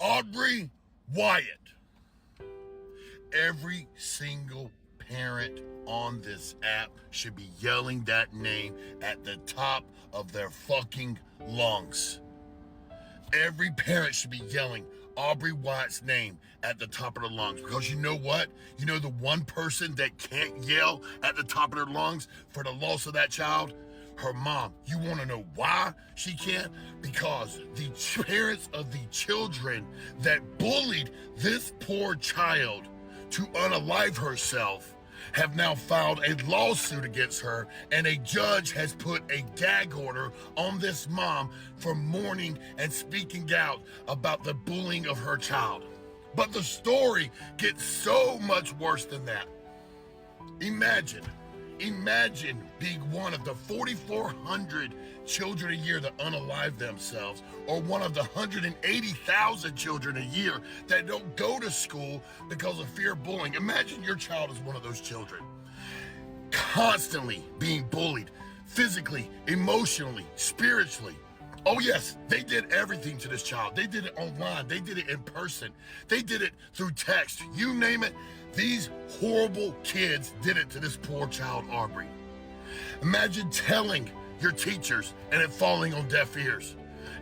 Aubrey Wyatt. Every single parent on this app should be yelling that name at the top of their fucking lungs. Every parent should be yelling Aubrey Wyatt's name at the top of their lungs, because you know what? You know the one person that can't yell at the top of their lungs for the loss of that child? Her mom. You want to know why she can't? Because the parents of the children that bullied this poor child to unalive herself have now filed a lawsuit against her, and a judge has put a gag order on this mom for mourning and speaking out about the bullying of her child. But the story gets so much worse than that. Imagine being one of the 4,400 children a year that unalive themselves, or one of the 180,000 children a year that don't go to school because of fear of bullying. Imagine your child is one of those children, constantly being bullied, physically, emotionally, spiritually. Oh yes, they did everything to this child. They did it online. They did it in person. They did it through text. You name it. These horrible kids did it to this poor child, Aubrey. Imagine telling your teachers and it falling on deaf ears.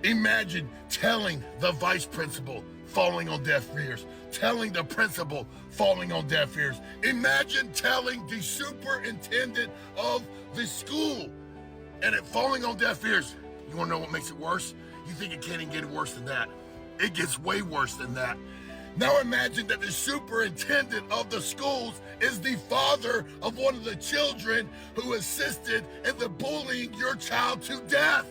Imagine telling the vice principal, falling on deaf ears. Telling the principal, falling on deaf ears. Imagine telling the superintendent of the school and it falling on deaf ears. You want to know what makes it worse? You think it can't even get worse than that. It gets way worse than that. Now imagine that the superintendent of the schools is the father of one of the children who assisted in the bullying your child to death.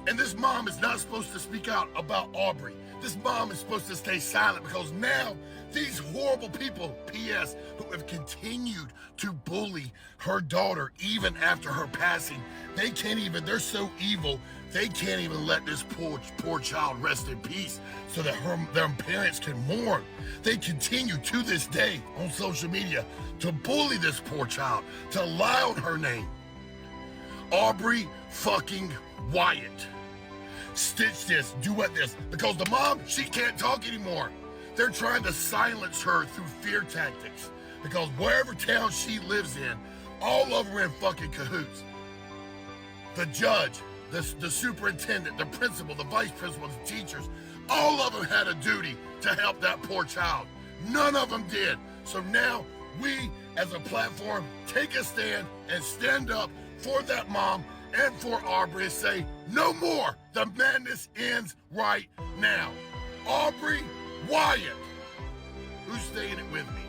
And this mom is not supposed to speak out about Aubrey. This mom is supposed to stay silent, because now these horrible people, P.S., who have continued to bully her daughter even after her passing, they're so evil, they can't even let this poor child rest in peace so that their parents can mourn. They continue to this day on social media to bully this poor child, to lie on her name. Aubrey fucking Wyatt. Stitch this, duet this, because the mom, she can't talk anymore. They're trying to silence her through fear tactics, because wherever town she lives in, all of them are in fucking cahoots. The judge, the superintendent, the principal, the vice principal, the teachers, all of them had a duty to help that poor child. None of them did. So now we, as a platform, take a stand and stand up for that mom and for Aubrey and say, no more. The madness ends right now. Aubrey Wyatt. Who's saying it with me?